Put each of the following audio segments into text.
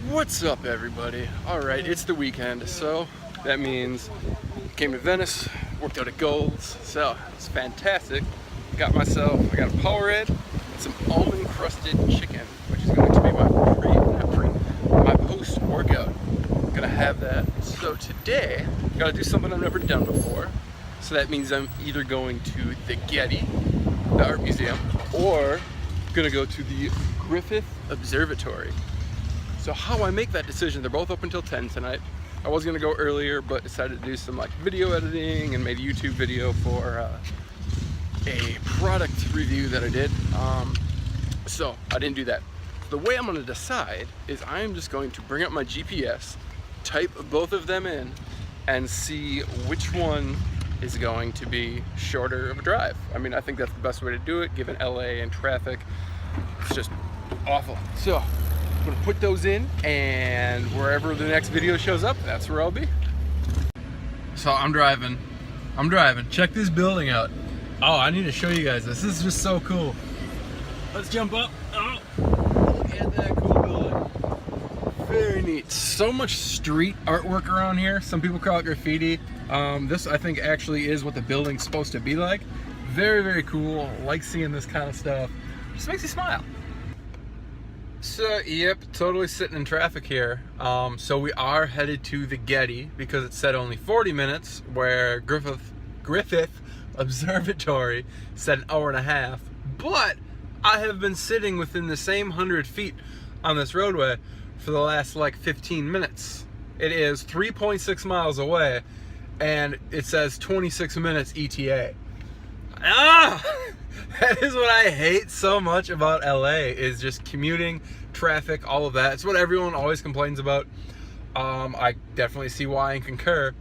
What's up, everybody? Alright, it's the weekend, so that means came to Venice, worked out at Gold's, so it's fantastic. I got a Powerade and some almond crusted chicken, which is going to be my post-workout. Gonna have that. So today, gotta do something I've never done before. So that means I'm either going to the Getty, the art museum, or gonna go to the Griffith Observatory. So how I make that decision, they're both open till 10 tonight. I was gonna go earlier, but decided to do some video editing and made a YouTube video for a product review that I did. So I didn't do that. The way I'm gonna decide is I am just going to bring up my GPS, type both of them in, and see which one is going to be shorter of a drive. I mean, I think that's the best way to do it, given LA and traffic. It's just awful. So I'm gonna put those in, and wherever the next video shows up, that's where I'll be. So I'm driving. Check this building out. Oh, I need to show you guys this. This is just so cool. Let's jump up. Oh, look at that cool building. Very neat. So much street artwork around here. Some people call it graffiti. This, I think, actually is what the building's supposed to be like. Very, very cool. Like seeing this kind of stuff. Just makes you smile. So, yep, totally sitting in traffic here. So we are headed to the Getty because it said only 40 minutes, where Griffith Observatory said an hour and a half. But I have been sitting within the same 100 feet on this roadway for the last 15 minutes. It is 3.6 miles away, and it says 26 minutes ETA. That is what I hate so much about LA, is just commuting, traffic, all of that. It's what everyone always complains about. I definitely see why and concur.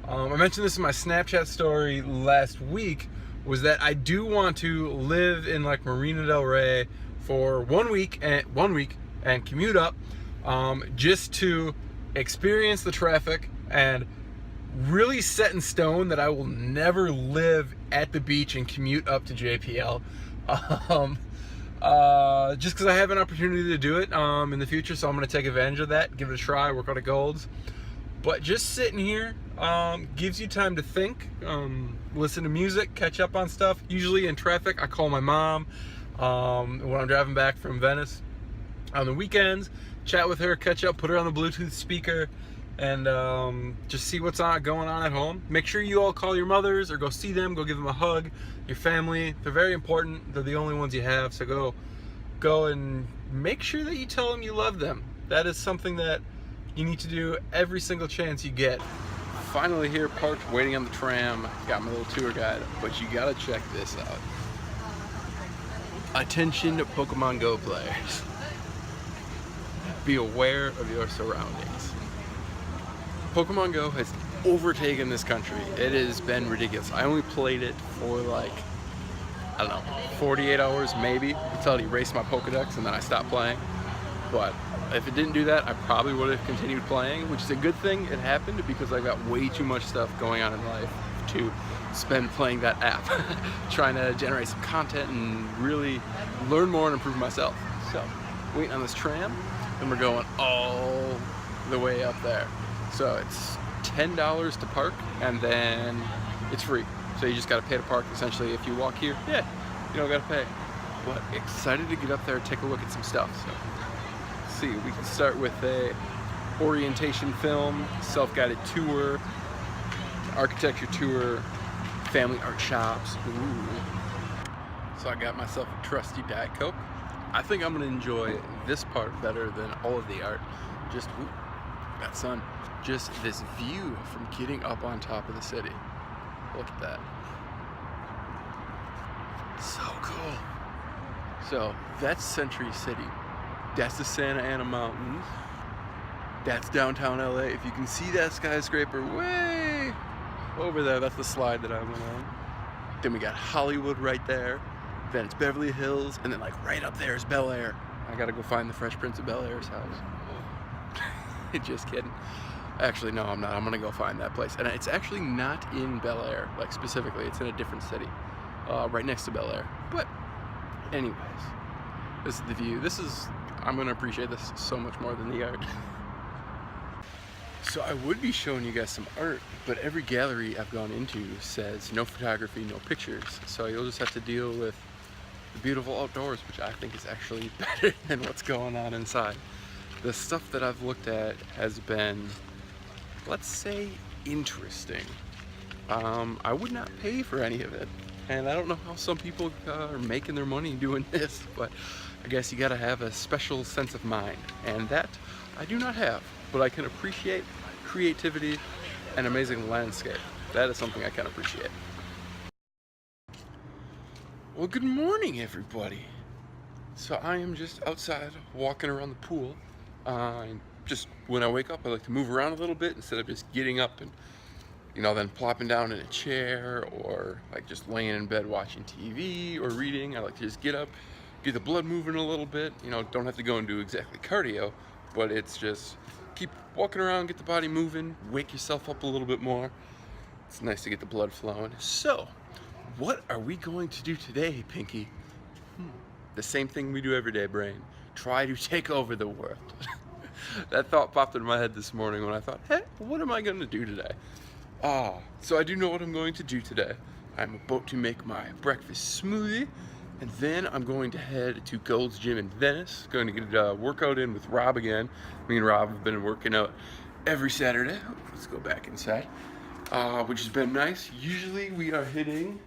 I mentioned this in my Snapchat story last week, was that I do want to live in Marina del Rey for 1 week and commute up, just to experience the traffic and really set in stone that I will never live at the beach and commute up to JPL. Just because I have an opportunity to do it in the future, so I'm going to take advantage of that, give it a try, work out at Gold's. But just sitting here gives you time to think, listen to music, catch up on stuff. Usually in traffic, I call my mom when I'm driving back from Venice. On the weekends, chat with her, catch up, put her on the Bluetooth speaker, and just see what's going on at home. Make sure you all call your mothers or go see them, go give them a hug. Your family, they're very important. They're the only ones you have, so go and make sure that you tell them you love them. That is something that you need to do every single chance you get. Finally here, parked, waiting on the tram. Got my little tour guide, but you gotta check this out. Attention Pokemon Go players. Be aware of your surroundings. Pokemon Go has overtaken this country. It has been ridiculous. I only played it for I don't know, 48 hours maybe, until it erased my Pokedex and then I stopped playing. But if it didn't do that, I probably would have continued playing, which is a good thing it happened, because I've got way too much stuff going on in life to spend playing that app, trying to generate some content and really learn more and improve myself. So, waiting on this tram, and we're going all the way up there. So it's $10 to park, and then it's free. So you just gotta pay to park. Essentially, if you walk here, yeah, you don't gotta pay. But excited to get up there, take a look at some stuff. So let's see, we can start with a orientation film, self-guided tour, architecture tour, family art shops. Ooh. So I got myself a trusty Diet Coke. I think I'm gonna enjoy this part better than all of the art. Just, ooh, that sun. Just this view from getting up on top of the city. Look at that. So cool. So that's Century City. That's the Santa Ana Mountains. That's downtown LA. If you can see that skyscraper way over there, that's the slide that I went on. Then we got Hollywood right there. Then it's Beverly Hills, and then right up there is Bel Air. I gotta go find the Fresh Prince of Bel Air's house. Just kidding. Actually, no, I'm not. I'm gonna go find that place. And it's actually not in Bel Air, specifically. It's in a different city, right next to Bel Air. But anyways, this is the view. I'm gonna appreciate this so much more than the art. So I would be showing you guys some art, but every gallery I've gone into says no photography, no pictures. So you'll just have to deal with the beautiful outdoors, which I think is actually better than what's going on inside. The stuff that I've looked at has been, let's say, interesting. I would not pay for any of it. And I don't know how some people are making their money doing this, but I guess you gotta have a special sense of mind. And that I do not have, but I can appreciate creativity and amazing landscape. That is something I can appreciate. Well, good morning, everybody. So I am just outside walking around the pool. Just when I wake up, I like to move around a little bit instead of just getting up and, you know, then plopping down in a chair or like just laying in bed watching TV or reading. I like to just get up, get the blood moving a little bit. You know, don't have to go and do exactly cardio, but it's just keep walking around, get the body moving, wake yourself up a little bit more. It's nice to get the blood flowing. So, what are we going to do today, Pinky? The same thing we do every day, brain. Try to take over the world. That thought popped into my head this morning when I thought, hey, what am I going to do today? So I do know what I'm going to do today. I'm about to make my breakfast smoothie, and then I'm going to head to Gold's Gym in Venice. Going to get a workout in with Rob again. Me and Rob have been working out every Saturday. Let's go back inside, which has been nice. Usually we are hitting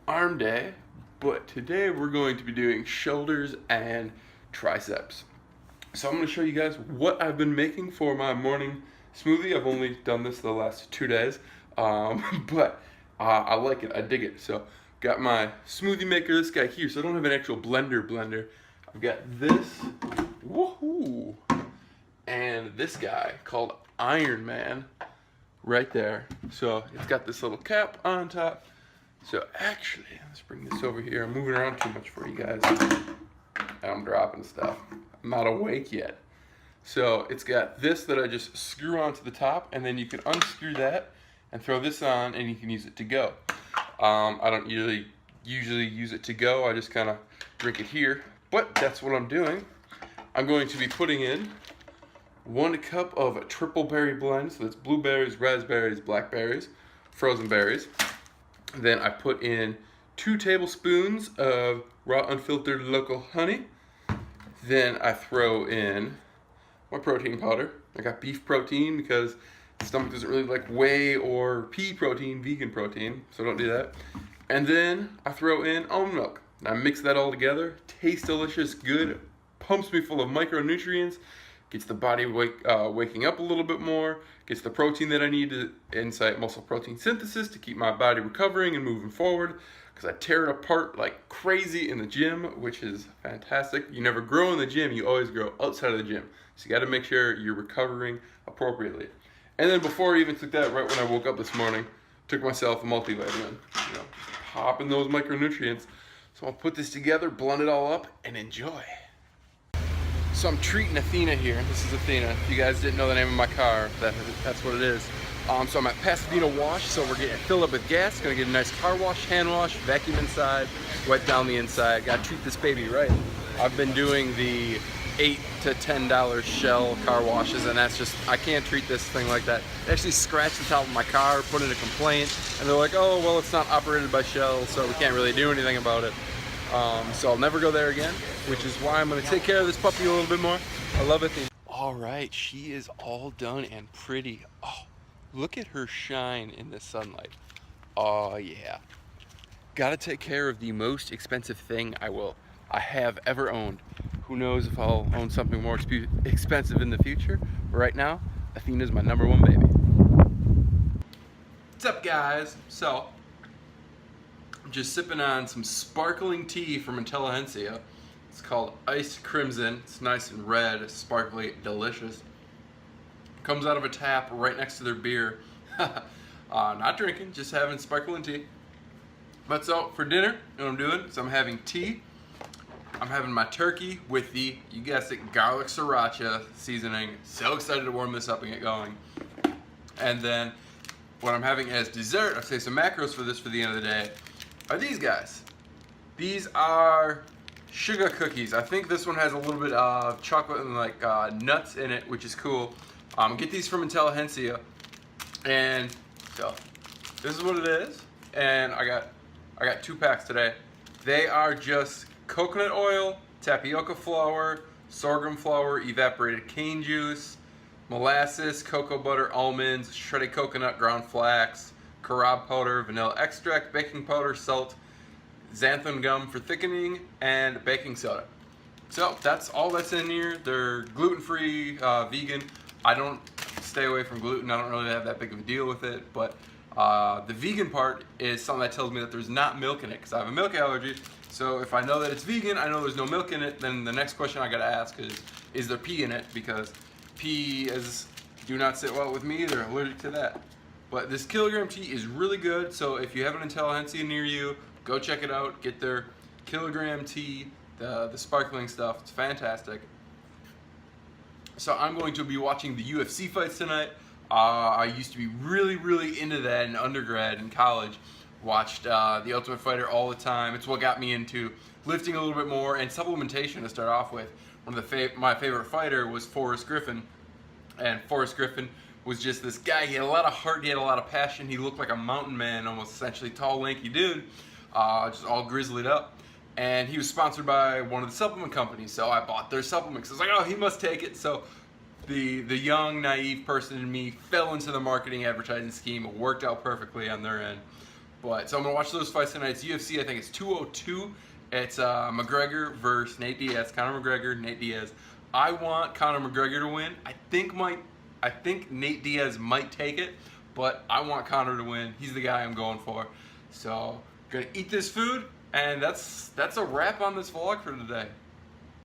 arm day, but today we're going to be doing shoulders and triceps. So I'm going to show you guys what I've been making for my morning smoothie. I've only done this the last 2 days, but I like it. I dig it. So got my smoothie maker, this guy here. So I don't have an actual blender. I've got this, woohoo, and this guy called Iron Man right there. So it's got this little cap on top. So actually, let's bring this over here. I'm moving around too much for you guys. I'm dropping stuff. I'm not awake yet. So it's got this that I just screw onto the top, and then you can unscrew that and throw this on, and you can use it to go. I don't usually use it to go. I just kind of drink it here, but that's what I'm doing. I'm going to be putting in 1 cup of a triple berry blend. So that's blueberries, raspberries, blackberries, frozen berries. Then I put in 2 tablespoons of raw unfiltered local honey. Then I throw in my protein powder. I got beef protein because the stomach doesn't really like whey or pea protein, vegan protein, so don't do that. And then I throw in almond milk. I mix that all together. Tastes delicious, good, pumps me full of micronutrients, gets the body waking up a little bit more, gets the protein that I need to incite muscle protein synthesis to keep my body recovering and moving forward, because I tear it apart like crazy in the gym, which is fantastic. You never grow in the gym, you always grow outside of the gym. So you got to make sure you're recovering appropriately. And then before I even took that, right when I woke up this morning, took myself a multivitamin. You know, popping those micronutrients. So I'll put this together, blend it all up, and enjoy. So I'm treating Athena here. This is Athena. If you guys didn't know the name of my car, that's what it is. So I'm at Pasadena Wash, so we're getting filled up with gas. Gonna get a nice car wash, hand wash, vacuum inside, wipe down the inside. Gotta treat this baby right. I've been doing the $8 to $10 Shell car washes, and that's just, I can't treat this thing like that. They actually scratched the top of my car, put in a complaint, and they're like, oh, well, it's not operated by Shell, so we can't really do anything about it. So I'll never go there again, which is why I'm gonna take care of this puppy a little bit more. I love it. All right, she is all done and pretty. Oh, look at her shine in the sunlight. Oh yeah. Gotta take care of the most expensive thing I have ever owned. Who knows if I'll own something more expensive in the future, but right now, Athena's my #1 baby. What's up, guys? So, I'm just sipping on some sparkling tea from Intelligentsia. It's called Iced Crimson. It's nice and red, sparkly, delicious. Comes out of a tap right next to their beer. Not drinking, just having sparkling tea. But so, for dinner, what I'm doing is I'm having tea. I'm having my turkey with the, you guessed it, garlic sriracha seasoning. So excited to warm this up and get going. And then what I'm having as dessert, I'll say some macros for this for the end of the day, are these guys. These are sugar cookies. I think this one has a little bit of chocolate and like nuts in it, which is cool. Get these from Intelligentsia, and so this is what it is. And I got 2 packs today. They are just coconut oil, tapioca flour, sorghum flour, evaporated cane juice, molasses, cocoa butter, almonds, shredded coconut, ground flax, carob powder, vanilla extract, baking powder, salt, xanthan gum for thickening, and baking soda. So that's all that's in here. They're gluten-free, vegan. I don't stay away from gluten. I don't really have that big of a deal with it, but the vegan part is something that tells me that there's not milk in it, because I have a milk allergy. So if I know that it's vegan, I know there's no milk in it, then the next question I gotta ask is there pea in it? Because pea do not sit well with me. They're allergic to that. But this kilogram tea is really good. So if you have an Intelligentsia near you, go check it out. Get their kilogram tea, the sparkling stuff. It's fantastic. So I'm going to be watching the UFC fights tonight. I used to be really into that in undergrad in college. Watched The Ultimate Fighter all the time. It's what got me into lifting a little bit more and supplementation to start off with. One of my favorite fighter was Forrest Griffin, and Forrest Griffin was just this guy. He had a lot of heart, he had a lot of passion. He looked like a mountain man, almost essentially tall, lanky dude, just all grizzled up. And he was sponsored by one of the supplement companies, so I bought their supplements. I was like, oh, he must take it. So the young, naive person in me fell into the marketing advertising scheme. It worked out perfectly on their end. But so I'm gonna watch those fights tonight. It's UFC. I think it's 202. It's McGregor versus Nate Diaz. Conor McGregor, Nate Diaz. I want Conor McGregor to win. I think Nate Diaz might take it, but I want Conor to win. He's the guy I'm going for. So gonna eat this food, and that's a wrap on this vlog for today.